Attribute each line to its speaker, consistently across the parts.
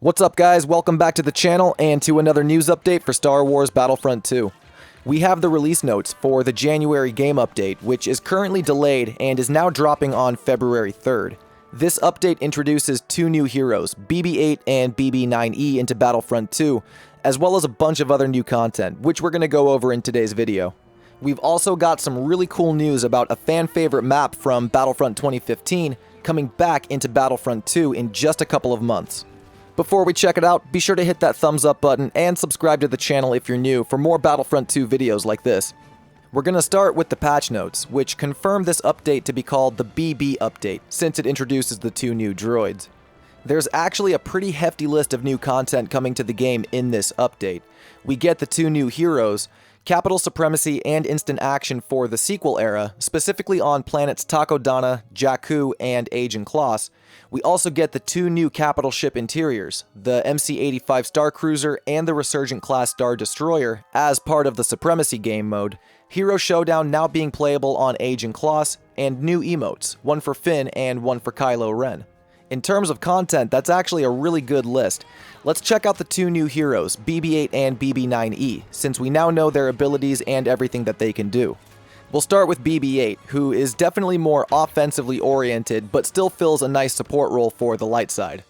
Speaker 1: What's up guys, welcome back to the channel and to another news update for Star Wars Battlefront 2. We have the release notes for the January game update, which is currently delayed and is now dropping on February 3rd. This update introduces two new heroes, BB-8 and BB9E into Battlefront 2, as well as a bunch of other new content, which we're going to go over in today's video. We've also got some really cool news about a fan favorite map from Battlefront 2015 coming back into Battlefront 2 in just a couple of months. Before we check it out, be sure to hit that thumbs up button and subscribe to the channel if you're new for more Battlefront 2 videos like this. We're going to start with the patch notes, which confirm this update to be called the BB update, since it introduces the two new droids. There's actually a pretty hefty list of new content coming to the game in this update. We get the two new heroes, Capital Supremacy and Instant Action for the sequel era, specifically on planets Takodana, Jakku, and Ajan Kloss. We also get the two new capital ship interiors, the MC-85 Star Cruiser and the Resurgent-class Star Destroyer, as part of the Supremacy game mode, Hero Showdown now being playable on Ajan Kloss, and new emotes, one for Finn and one for Kylo Ren. In terms of content, that's actually a really good list. Let's check out the two new heroes, BB-8 and BB9E, since we now know their abilities and everything that they can do. We'll start with BB-8, who is definitely more offensively oriented, but still fills a nice support role for the light side.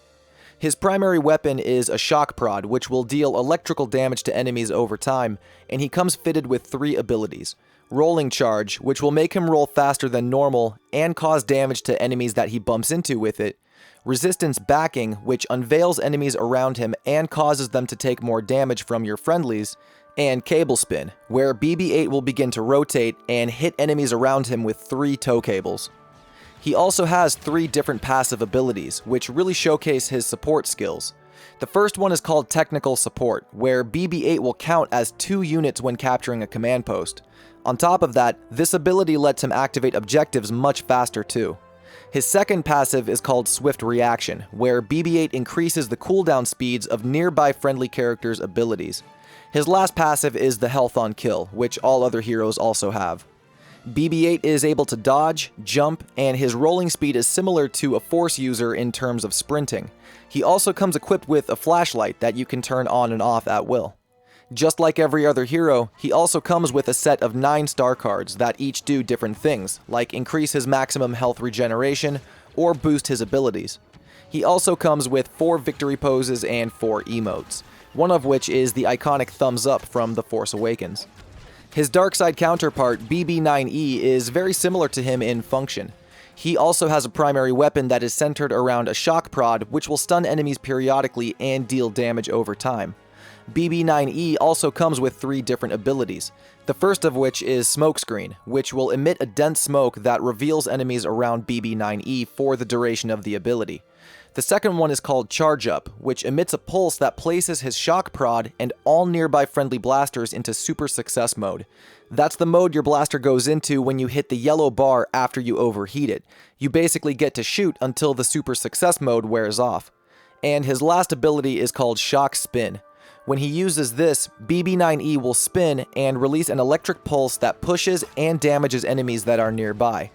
Speaker 1: His primary weapon is a shock prod, which will deal electrical damage to enemies over time, and he comes fitted with three abilities. Rolling Charge, which will make him roll faster than normal and cause damage to enemies that he bumps into with it. Resistance Backing, which unveils enemies around him and causes them to take more damage from your friendlies, and Cable Spin, where BB-8 will begin to rotate and hit enemies around him with 3 tow cables. He also has 3 different passive abilities, which really showcase his support skills. The first one is called Technical Support, where BB-8 will count as 2 units when capturing a command post. On top of that, this ability lets him activate objectives much faster too. His second passive is called Swift Reaction, where BB-8 increases the cooldown speeds of nearby friendly characters' abilities. His last passive is the Health on Kill, which all other heroes also have. BB-8 is able to dodge, jump, and his rolling speed is similar to a Force user in terms of sprinting. He also comes equipped with a flashlight that you can turn on and off at will. Just like every other hero, he also comes with a set of 9 star cards that each do different things, like increase his maximum health regeneration or boost his abilities. He also comes with 4 victory poses and 4 emotes, one of which is the iconic thumbs up from The Force Awakens. His dark side counterpart, BB9E, is very similar to him in function. He also has a primary weapon that is centered around a shock prod, which will stun enemies periodically and deal damage over time. BB9E also comes with 3 different abilities, the first of which is Smokescreen, which will emit a dense smoke that reveals enemies around BB9E for the duration of the ability. The second one is called Charge Up, which emits a pulse that places his shock prod and all nearby friendly blasters into Super Success mode. That's the mode your blaster goes into when you hit the yellow bar after you overheat it. You basically get to shoot until the Super Success mode wears off. And his last ability is called Shock Spin. When he uses this, BB9E will spin and release an electric pulse that pushes and damages enemies that are nearby.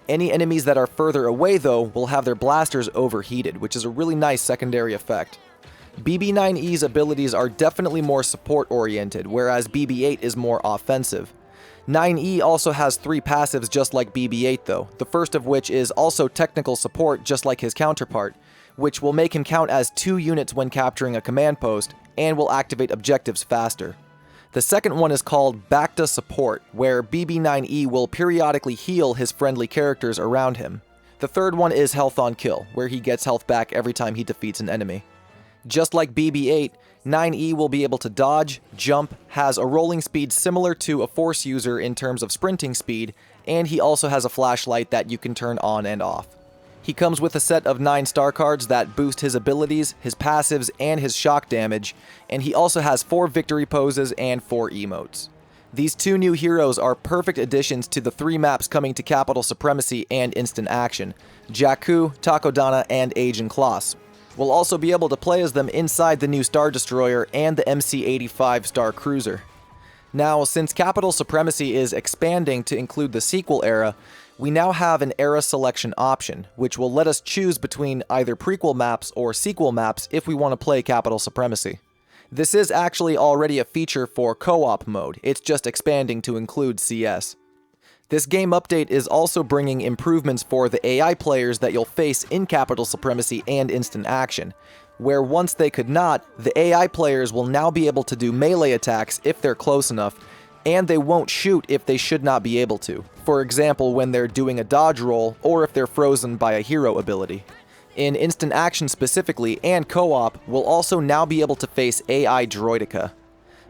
Speaker 1: Any enemies that are further away, though, will have their blasters overheated, which is a really nice secondary effect. BB9E's abilities are definitely more support-oriented, whereas BB-8 is more offensive. 9E also has 3 passives just like BB-8 though, the first of which is also Technical Support just like his counterpart, which will make him count as 2 units when capturing a command post, and will activate objectives faster. The second one is called Bacta Support, where BB9E will periodically heal his friendly characters around him. The third one is Health on Kill, where he gets health back every time he defeats an enemy. Just like BB-8, 9E will be able to dodge, jump, has a rolling speed similar to a Force user in terms of sprinting speed, and he also has a flashlight that you can turn on and off. He comes with a set of 9 star cards that boost his abilities, his passives, and his shock damage, and he also has 4 victory poses and 4 emotes. These two new heroes are perfect additions to the 3 maps coming to Capital Supremacy and Instant Action, Jakku, Takodana, and Ajan Kloss. We'll also be able to play as them inside the new Star Destroyer and the MC-85 Star Cruiser. Now, since Capital Supremacy is expanding to include the sequel era, we now have an era selection option, which will let us choose between either prequel maps or sequel maps if we want to play Capital Supremacy. This is actually already a feature for co-op mode, it's just expanding to include CS. This game update is also bringing improvements for the AI players that you'll face in Capital Supremacy and Instant Action, where once they could not, the AI players will now be able to do melee attacks if they're close enough, and they won't shoot if they should not be able to. For example, when they're doing a dodge roll, or if they're frozen by a hero ability. In Instant Action specifically, and co-op, we'll also now be able to face AI Droideka.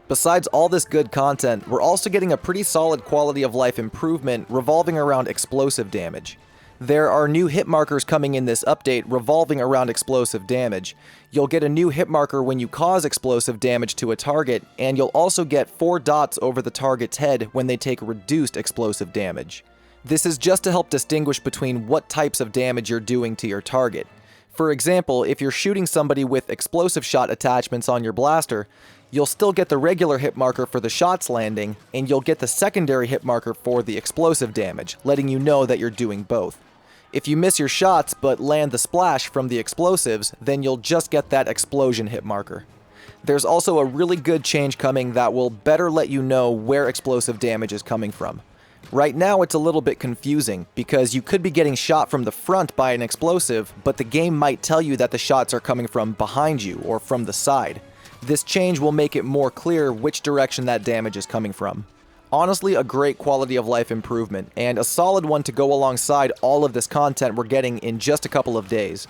Speaker 1: Besides all this good content, we're also getting a pretty solid quality of life improvement revolving around explosive damage. There are new hit markers coming in this update revolving around explosive damage. You'll get a new hit marker when you cause explosive damage to a target, and you'll also get 4 dots over the target's head when they take reduced explosive damage. This is just to help distinguish between what types of damage you're doing to your target. For example, if you're shooting somebody with explosive shot attachments on your blaster, you'll still get the regular hit marker for the shots landing, and you'll get the secondary hit marker for the explosive damage, letting you know that you're doing both. If you miss your shots but land the splash from the explosives, then you'll just get that explosion hit marker. There's also a really good change coming that will better let you know where explosive damage is coming from. Right now it's a little bit confusing, because you could be getting shot from the front by an explosive, but the game might tell you that the shots are coming from behind you or from the side. This change will make it more clear which direction that damage is coming from. Honestly, a great quality of life improvement, and a solid one to go alongside all of this content we're getting in just a couple of days.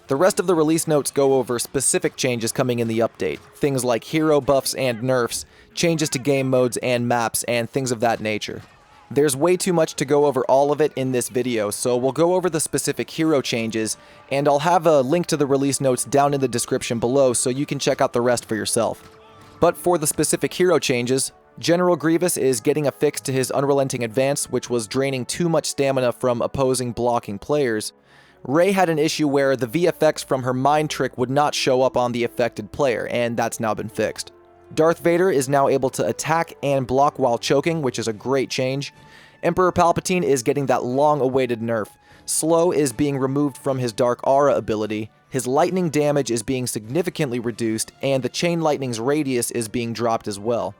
Speaker 1: The rest of the release notes go over specific changes coming in the update, things like hero buffs and nerfs, changes to game modes and maps, and things of that nature. There's way too much to go over all of it in this video, so we'll go over the specific hero changes, and I'll have a link to the release notes down in the description below so you can check out the rest for yourself. But for the specific hero changes, General Grievous is getting a fix to his Unrelenting Advance, which was draining too much stamina from opposing blocking players. Rey had an issue where the VFX from her mind trick would not show up on the affected player, and that's now been fixed. Darth Vader is now able to attack and block while choking, which is a great change. Emperor Palpatine is getting that long-awaited nerf. Slow is being removed from his Dark Aura ability, his lightning damage is being significantly reduced, and the Chain Lightning's radius is being dropped as well.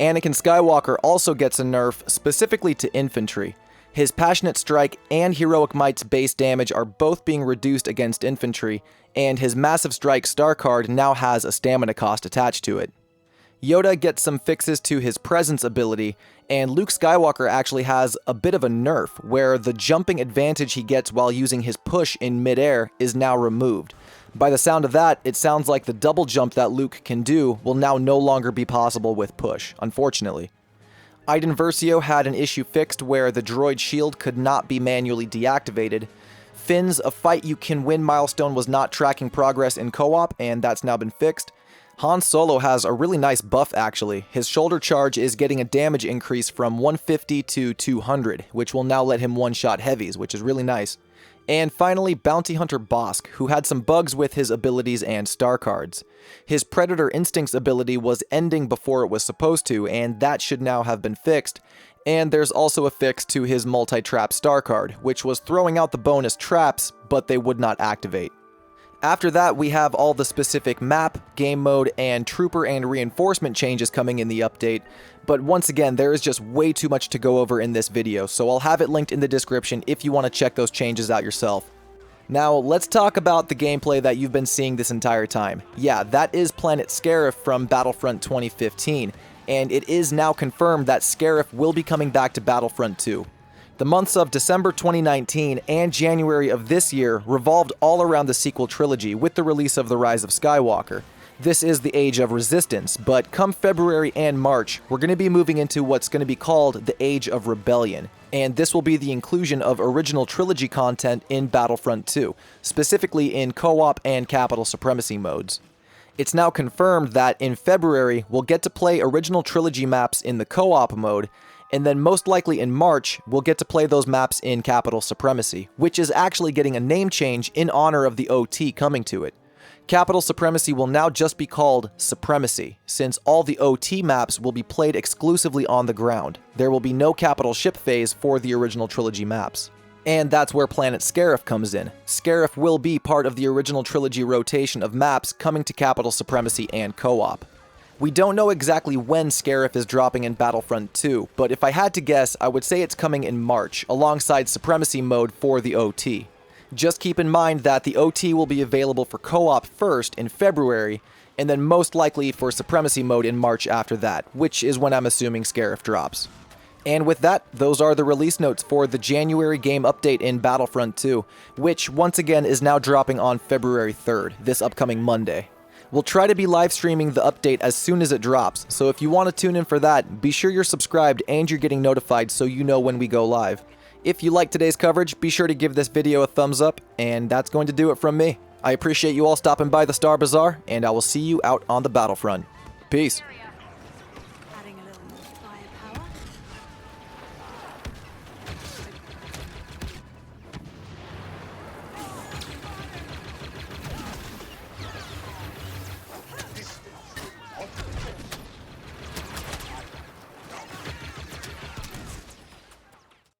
Speaker 1: Anakin Skywalker also gets a nerf specifically to infantry. His Passionate Strike and Heroic Might's base damage are both being reduced against infantry, and his Massive Strike star card now has a stamina cost attached to it. Yoda gets some fixes to his Presence ability, and Luke Skywalker actually has a bit of a nerf, where the jumping advantage he gets while using his push in midair is now removed. By the sound of that, it sounds like the double jump that Luke can do will now no longer be possible with push, unfortunately. Iden Versio had an issue fixed where the droid shield could not be manually deactivated. Finn's A Fight You Can Win milestone was not tracking progress in co-op, and that's now been fixed. Han Solo has a really nice buff actually. His shoulder charge is getting a damage increase from 150 to 200, which will now let him one-shot heavies, which is really nice. And finally, Bounty Hunter Bosk, who had some bugs with his abilities and star cards. His Predator Instincts ability was ending before it was supposed to, and that should now have been fixed. And there's also a fix to his multi-trap star card, which was throwing out the bonus traps, but they would not activate. After that, we have all the specific map, game mode, and trooper and reinforcement changes coming in the update, but once again, there is just way too much to go over in this video, so I'll have it linked in the description if you want to check those changes out yourself. Now, let's talk about the gameplay that you've been seeing this entire time. Yeah, that is Planet SCARIF from Battlefront 2015, and it is now confirmed that SCARIF will be coming back to Battlefront 2. The months of December 2019 and January of this year revolved all around the sequel trilogy with the release of The Rise of Skywalker. This is the Age of Resistance, but come February and March, we're going to be moving into what's going to be called the Age of Rebellion, and this will be the inclusion of original trilogy content in Battlefront 2, specifically in co-op and Capital Supremacy modes. It's now confirmed that in February, we'll get to play original trilogy maps in the co-op mode, and then most likely in March, we'll get to play those maps in Capital Supremacy, which is actually getting a name change in honor of the OT coming to it. Capital Supremacy will now just be called Supremacy, since all the OT maps will be played exclusively on the ground. There will be no capital ship phase for the original trilogy maps. And that's where Planet SCARIF comes in. SCARIF will be part of the original trilogy rotation of maps coming to Capital Supremacy and co-op. We don't know exactly when SCARIF is dropping in Battlefront 2, but if I had to guess, I would say it's coming in March, alongside Supremacy mode for the OT. Just keep in mind that the OT will be available for co-op first in February, and then most likely for Supremacy mode in March after that, which is when I'm assuming SCARIF drops. And with that, those are the release notes for the January game update in Battlefront 2, which once again is now dropping on February 3rd, this upcoming Monday. We'll try to be live streaming the update as soon as it drops, so if you want to tune in for that, be sure you're subscribed and you're getting notified so you know when we go live. If you liked today's coverage, be sure to give this video a thumbs up, and that's going to do it from me. I appreciate you all stopping by the Star Bazaar, and I will see you out on the battlefront. Peace.